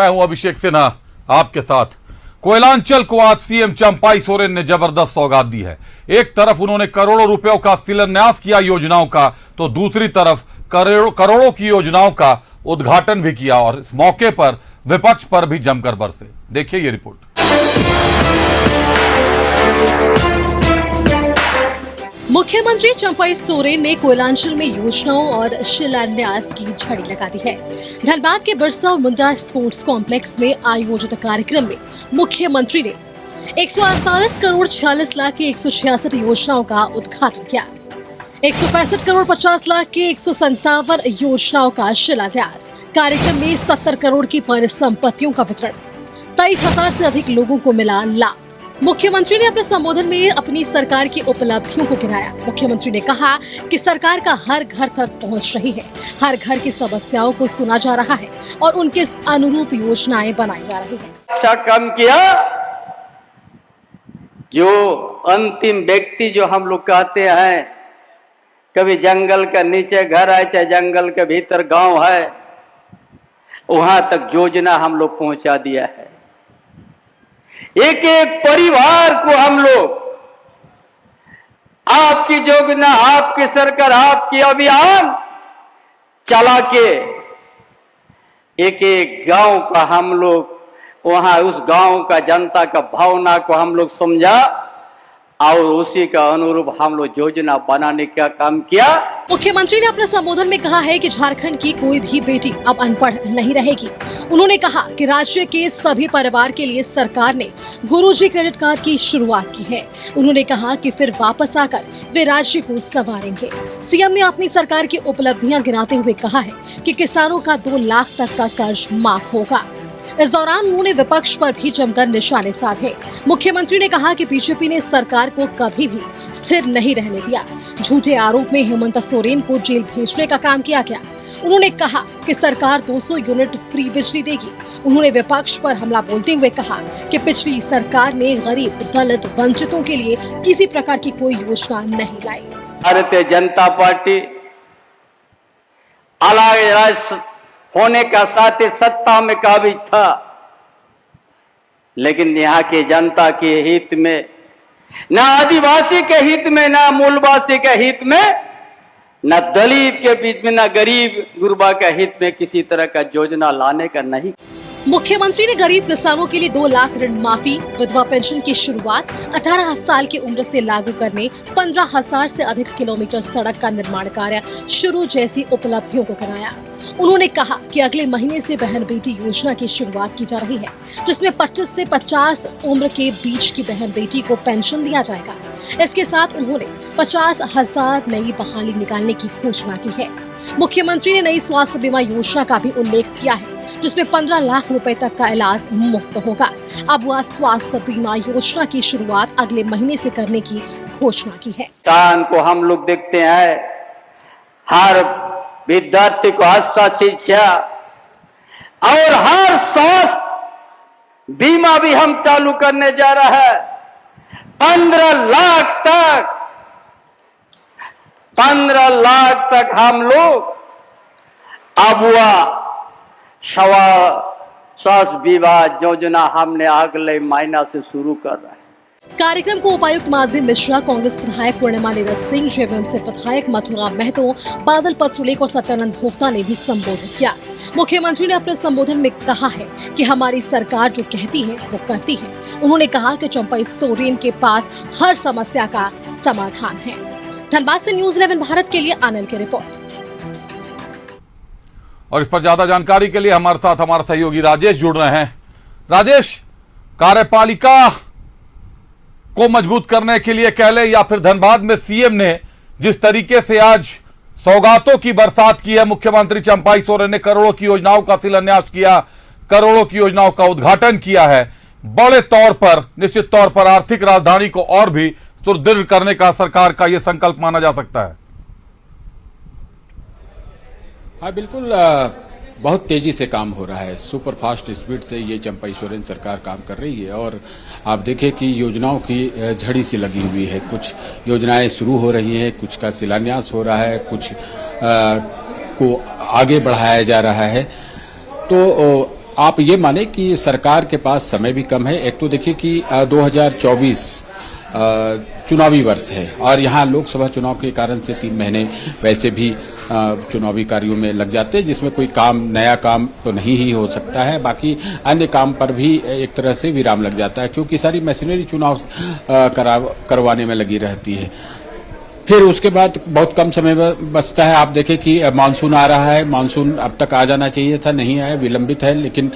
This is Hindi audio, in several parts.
मैं हूं अभिषेक सिन्हा आपके साथ। कोयलांचल को आज सीएम चंपाई सोरेन ने जबरदस्त सौगात दी है। एक तरफ उन्होंने करोड़ों रुपयों का शिलान्यास किया योजनाओं का, तो दूसरी तरफ करोड़ों की योजनाओं का उद्घाटन भी किया और इस मौके पर विपक्ष पर भी जमकर बरसे। देखिए ये रिपोर्ट। मुख्यमंत्री चंपाई सोरेन ने कोयलांचल में योजनाओं और शिलान्यास की झड़ी लगा दी है। धनबाद के बिरसा मुंडा स्पोर्ट्स कॉम्प्लेक्स में आयोजित कार्यक्रम में मुख्यमंत्री ने 148 करोड़ 46 लाख की 166 योजनाओं का उद्घाटन किया। 165 करोड़ 50 लाख की 157 योजनाओं का शिलान्यास। कार्यक्रम में 70 करोड़ की परिसंपत्तियों का वितरण। 23,000 से अधिक लोगों को मिला लाभ। मुख्यमंत्री ने अपने संबोधन में अपनी सरकार की उपलब्धियों को गिनाया। मुख्यमंत्री ने कहा कि सरकार का हर घर तक पहुंच रही है, हर घर की समस्याओं को सुना जा रहा है और उनके अनुरूप योजनाएं बनाई जा रही है। अच्छा काम किया। जो अंतिम व्यक्ति जो हम लोग कहते हैं, कभी जंगल का नीचे घर है, चाहे जंगल के भीतर गांव है, वहां तक योजना हम लोग पहुंचा दिया है। एक एक परिवार को हम लोग आपकी योजना, आपकी सरकार, आपकी अभियान चला के एक एक गांव का हम लोग वहां उस गांव का जनता का भावना को हम लोग समझा और उसी का अनुरूप हम लोग योजना बनाने का काम किया। मुख्यमंत्री ने अपने संबोधन में कहा है कि झारखंड की कोई भी बेटी अब अनपढ़ नहीं रहेगी। उन्होंने कहा कि राज्य के सभी परिवार के लिए सरकार ने गुरुजी क्रेडिट कार्ड की शुरुआत की है। उन्होंने कहा कि फिर वापस आकर वे राज्य को संवारेंगे। सीएम ने अपनी सरकार की उपलब्धियां गिनाते हुए कहा है कि किसानों का 2 लाख तक का कर्ज माफ होगा। इस दौरान उन्होंने विपक्ष पर भी जमकर निशाने साधे। मुख्यमंत्री ने कहा कि बीजेपी ने सरकार को कभी भी स्थिर नहीं रहने दिया। झूठे आरोप में हेमंत सोरेन को जेल भेजने का काम किया गया। उन्होंने कहा कि सरकार 200 यूनिट फ्री बिजली देगी। उन्होंने विपक्ष पर हमला बोलते हुए कहा कि पिछली सरकार ने गरीब, दलित, वंचितों के लिए किसी प्रकार की कोई योजना नहीं लाई। भारतीय जनता पार्टी अलग होने का साथ ही सत्ता में काबिज था, लेकिन यहाँ के जनता के हित में, न आदिवासी के हित में, न मूलवासी के हित में, न दलित के बीच में, न गरीब गुरबा के हित में किसी तरह का योजना लाने का नहीं। मुख्यमंत्री ने गरीब किसानों के लिए 2 लाख ऋण माफी, विधवा पेंशन की शुरुआत, 18 साल की उम्र से लागू करने, 15,000 से अधिक किलोमीटर सड़क का निर्माण कार्य शुरू जैसी उपलब्धियों को गिनाया। उन्होंने कहा कि अगले महीने से बहन बेटी योजना की शुरुआत की जा रही है, जिसमें 25 से 50 उम्र के बीच की बहन बेटी को पेंशन दिया जाएगा। इसके साथ उन्होंने 50,000 नई बहाली निकालने की घोषणा की है। मुख्यमंत्री ने नई स्वास्थ्य बीमा योजना का भी उल्लेख किया है, जिसमें 15 लाख रुपए तक का इलाज मुफ्त होगा। अब वह स्वास्थ्य बीमा योजना की शुरुआत अगले महीने से करने की घोषणा की है। किसान को हम लोग देखते हैं, हर विद्यार्थी को अच्छा शिक्षा और हर स्वास्थ्य बीमा भी हम चालू करने जा रहा है। 15 लाख तक हम लोग अब वह स्वास्थ्य बीमा योजना हमने अगले महीना से शुरू कर रहा है। कार्यक्रम को उपायुक्त माधवी मिश्रा, कांग्रेस विधायक पूर्णिमा नीरज सिंह, जेवीएमसी विधायक मथुरा महतो, बादल पत्रलेख और सत्यानंद भोक्ता ने भी संबोधित किया। मुख्यमंत्री ने अपने संबोधन में कहा है कि हमारी सरकार जो कहती है वो करती है। उन्होंने कहा कि चंपाई सोरेन के पास हर समस्या का समाधान है। धनबाद से न्यूज़ 11 भारत के लिए अनिल की रिपोर्ट। और इस पर ज्यादा जानकारी के लिए हमारे साथ हमारे सहयोगी राजेश जुड़ रहे हैं। राजेश, कार्यपालिका को मजबूत करने के लिए कह ले या फिर धनबाद में सीएम ने जिस तरीके से आज सौगातों की बरसात की है, मुख्यमंत्री चंपाई सोरेन ने करोड़ों की योजनाओं का शिलान्यास किया, करोड़ों की योजनाओं का उद्घाटन किया है, बड़े तौर पर निश्चित तौर पर आर्थिक राजधानी को और भी सुदृढ़ करने का सरकार का यह संकल्प माना जा सकता है। हाँ बिल्कुल, बहुत तेजी से काम हो रहा है। सुपर फास्ट स्पीड से ये चंपाई सोरेन सरकार काम कर रही है और आप देखें कि योजनाओं की झड़ी सी लगी हुई है। कुछ योजनाएं शुरू हो रही हैं, कुछ का शिलान्यास हो रहा है, कुछ को आगे बढ़ाया जा रहा है। तो आप ये माने कि सरकार के पास समय भी कम है। एक तो देखिए कि 2024 चुनावी वर्ष है और यहाँ लोकसभा चुनाव के कारण से 3 महीने वैसे भी चुनावी कार्यों में लग जाते हैं, जिसमें कोई नया काम तो नहीं ही हो सकता है। बाकी अन्य काम पर भी एक तरह से विराम लग जाता है, क्योंकि सारी मशीनरी चुनाव करवाने में लगी रहती है। फिर उसके बाद बहुत कम समय बचता है। आप देखें कि मानसून आ रहा है, मानसून अब तक आ जाना चाहिए था, नहीं आया, विलंबित है, लेकिन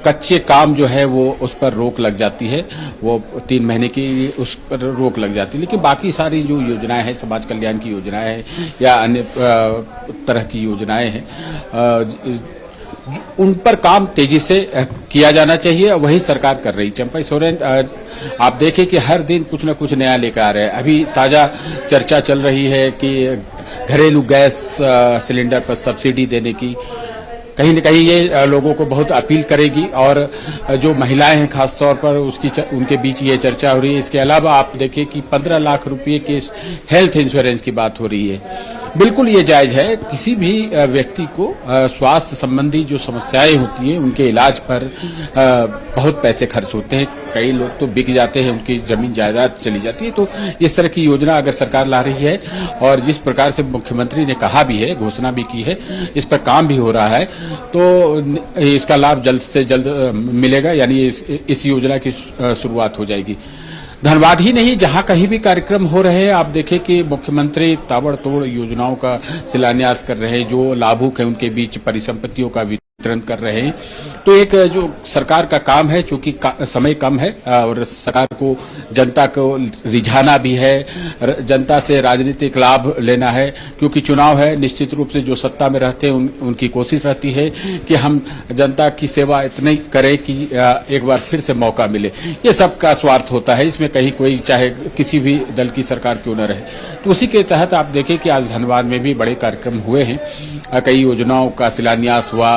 कच्चे काम जो है वो उस पर रोक लग जाती है, वो 3 महीने की उस पर रोक लग जाती है। लेकिन बाकी सारी जो योजनाएं हैं, समाज कल्याण की योजनाएं हैं या अन्य तरह की योजनाएं हैं, उन पर काम तेजी से किया जाना चाहिए। वही सरकार कर रही। चंपई सोरेन आप देखें कि हर दिन कुछ न कुछ नया लेकर आ रहे हैं। अभी ताजा चर्चा चल रही है कि घरेलू गैस सिलेंडर पर सब्सिडी देने की, कहीं न कहीं ये लोगों को बहुत अपील करेगी और जो महिलाएं हैं खासतौर पर उनके बीच ये चर्चा हो रही है। इसके अलावा आप देखिए कि 15 लाख रुपए के हेल्थ इंश्योरेंस की बात हो रही है। बिल्कुल ये जायज है। किसी भी व्यक्ति को स्वास्थ्य संबंधी जो समस्याएं होती हैं उनके इलाज पर बहुत पैसे खर्च होते हैं। कई लोग तो बिक जाते हैं, उनकी जमीन जायदाद चली जाती है। तो इस तरह की योजना अगर सरकार ला रही है और जिस प्रकार से मुख्यमंत्री ने कहा भी है, घोषणा भी की है, इस पर काम भी हो रहा है, तो इसका लाभ जल्द से जल्द मिलेगा। यानी इस योजना की शुरुआत हो जाएगी। धनबाद ही नहीं, जहां कहीं भी कार्यक्रम हो रहे हैं, आप देखें कि मुख्यमंत्री ताबड़तोड़ योजनाओं का शिलान्यास कर रहे हैं। जो लाभुक है उनके बीच परिसंपत्तियों का वितरण कर रहे हैं। तो एक जो सरकार का काम है, चूंकि समय कम है और सरकार को जनता को रिझाना भी है, जनता से राजनीतिक लाभ लेना है, क्योंकि चुनाव है। निश्चित रूप से जो सत्ता में रहते हैं उनकी कोशिश रहती है कि हम जनता की सेवा इतनी करें कि एक बार फिर से मौका मिले। ये सबका स्वार्थ होता है, इसमें कहीं कोई चाहे किसी भी दल की सरकार क्यों न रहे। तो उसी के तहत आप देखें कि आज धनबाद में भी बड़े कार्यक्रम हुए हैं। कई योजनाओं का शिलान्यास हुआ,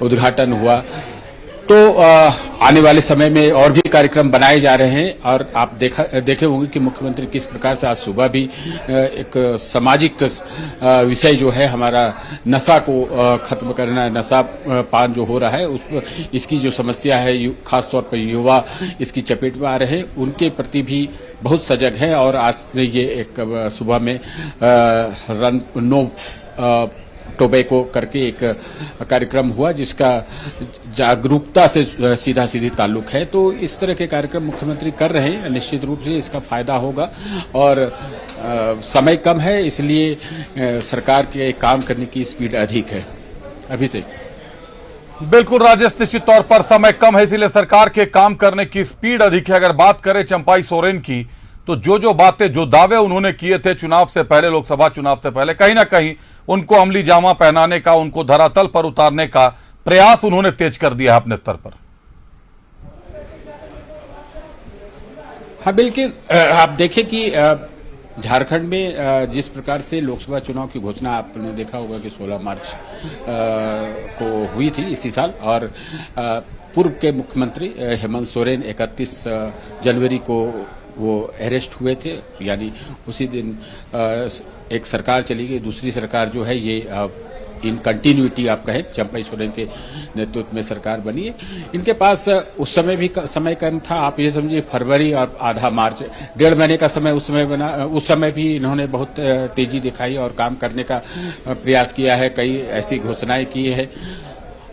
उद्घाटन हुआ। तो आने वाले समय में और भी कार्यक्रम बनाए जा रहे हैं। और आप देखे होंगे कि मुख्यमंत्री किस प्रकार से आज सुबह भी एक सामाजिक विषय जो है हमारा नशा को खत्म करना, नशा पान जो हो रहा है इसकी जो समस्या है, खासतौर पर युवा इसकी चपेट में आ रहे हैं, उनके प्रति भी बहुत सजग है। और आज ये एक सुबह में रन नो टोबैको करके एक कार्यक्रम हुआ, जिसका जागरूकता से सीधा सीधी ताल्लुक है। तो इस तरह के कार्यक्रम मुख्यमंत्री कर रहे हैं। निश्चित रूप से इसका फायदा होगा और समय कम है, इसलिए सरकार के काम करने की स्पीड अधिक है। अभी से बिल्कुल राजेश, निश्चित तौर पर समय कम है, इसलिए सरकार के काम करने की स्पीड अधिक है। अगर बात करें चंपाई सोरेन की, तो जो बातें, जो दावे उन्होंने किए थे चुनाव से पहले, लोकसभा चुनाव से पहले, कहीं ना कहीं उनको अमली जामा पहनाने का, उनको धरातल पर उतारने का प्रयास उन्होंने तेज कर दिया है अपने स्तर पर। हाँ बिल्कुल। आप देखें कि झारखंड में जिस प्रकार से लोकसभा चुनाव की घोषणा आपने देखा होगा कि 16 मार्च को हुई थी इसी साल, और पूर्व के मुख्यमंत्री हेमंत सोरेन 31 जनवरी को वो अरेस्ट हुए थे। यानी उसी दिन एक सरकार चली गई, दूसरी सरकार जो है ये इन कंटिन्यूटी आप कहें, चंपई सोरेन के नेतृत्व में सरकार बनी है। इनके पास उस समय भी समय कम था। आप ये समझिए फरवरी और आधा मार्च, 1.5 महीने का समय उस समय बना। उस समय भी इन्होंने बहुत तेजी दिखाई और काम करने का प्रयास किया है, कई ऐसी घोषणाएं की है।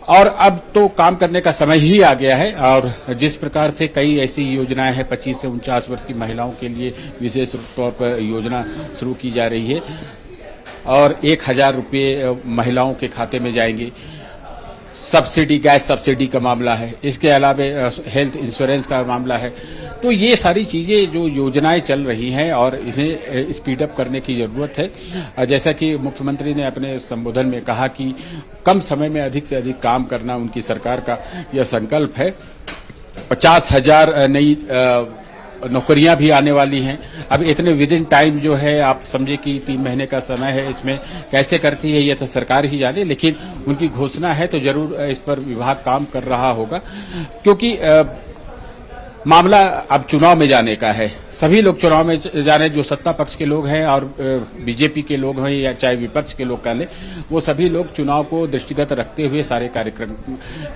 और अब तो काम करने का समय ही आ गया है। और जिस प्रकार से कई ऐसी योजनाएं हैं, 25 से 49 वर्ष की महिलाओं के लिए विशेष तौर पर योजना शुरू की जा रही है और 1000 रुपये महिलाओं के खाते में जाएंगे। सब्सिडी, गैस सब्सिडी का मामला है, इसके अलावा हेल्थ इंश्योरेंस का मामला है। तो ये सारी चीजें जो योजनाएं चल रही हैं और इन्हें स्पीड अप करने की जरूरत है। जैसा कि मुख्यमंत्री ने अपने संबोधन में कहा कि कम समय में अधिक से अधिक काम करना उनकी सरकार का यह संकल्प है। 50,000 नई नौकरियां भी आने वाली हैं। अब इतने विद इन टाइम जो है, आप समझे कि 3 महीने का समय है, इसमें कैसे करती है ये तो सरकार ही जाने, लेकिन उनकी घोषणा है तो जरूर इस पर विभाग काम कर रहा होगा। क्योंकि मामला अब चुनाव में जाने का है। सभी लोग चुनाव में जा रहे हैं, जो सत्ता पक्ष के लोग हैं और बीजेपी के लोग हैं या चाहे विपक्ष के लोग कह लें, वो सभी लोग चुनाव को दृष्टिगत रखते हुए सारे कार्यक्रम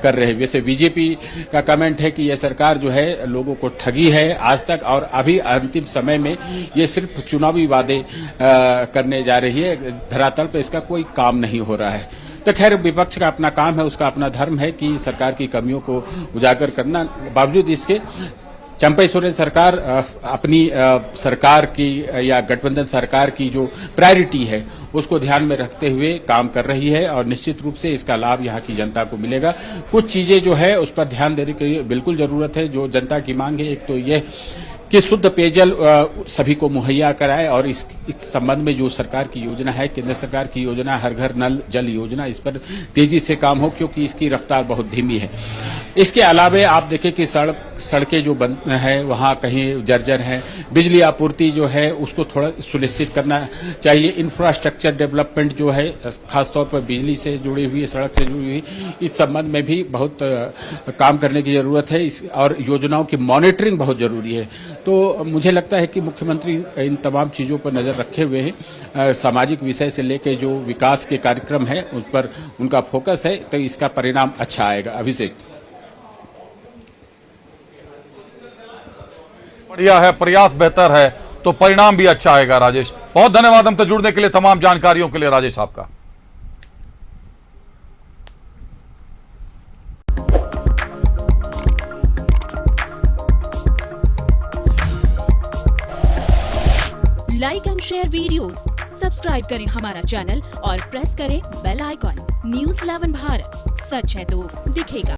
कर रहे हैं। वैसे बीजेपी का कमेंट है कि यह सरकार जो है लोगों को ठगी है आज तक, और अभी अंतिम समय में ये सिर्फ चुनावी वादे करने जा रही है, धरातल पर इसका कोई काम नहीं हो रहा है। तो खैर, विपक्ष का अपना काम है, उसका अपना धर्म है कि सरकार की कमियों को उजागर करना। बावजूद इसके चंपई सोरेन सरकार अपनी सरकार की या गठबंधन सरकार की जो प्रायोरिटी है उसको ध्यान में रखते हुए काम कर रही है, और निश्चित रूप से इसका लाभ यहाँ की जनता को मिलेगा। कुछ चीजें जो है उस पर ध्यान देने की बिल्कुल जरूरत है। जो जनता की मांग है, एक तो यह कि शुद्ध पेयजल सभी को मुहैया कराए, और इस संबंध में जो सरकार की योजना है, केंद्र सरकार की योजना हर घर नल जल योजना, इस पर तेजी से काम हो, क्योंकि इसकी रफ्तार बहुत धीमी है। इसके अलावे आप देखें कि सड़कें जो बंद है वहां कहीं जर्जर है, बिजली आपूर्ति जो है उसको थोड़ा सुनिश्चित करना चाहिए। इंफ्रास्ट्रक्चर डेवलपमेंट जो है, खासतौर पर बिजली से जुड़ी हुई, सड़क से जुड़ी हुई, इस संबंध में भी बहुत काम करने की जरूरत है, और योजनाओं की मॉनिटरिंग बहुत जरूरी है। तो मुझे लगता है कि मुख्यमंत्री इन तमाम चीजों पर नजर रखे हुए हैं। सामाजिक विषय से लेकर जो विकास के कार्यक्रम है उस पर उनका फोकस है, तो इसका परिणाम अच्छा आएगा। अभिषेक, बढ़िया है, प्रयास बेहतर है तो परिणाम भी अच्छा आएगा। राजेश, बहुत धन्यवाद हमसे जुड़ने के लिए, तमाम जानकारियों के लिए राजेश आपका। Like and share videos, subscribe करें हमारा चैनल और प्रेस करें बेल आइकॉन। न्यूज़ 11 भारत, सच है तो दिखेगा।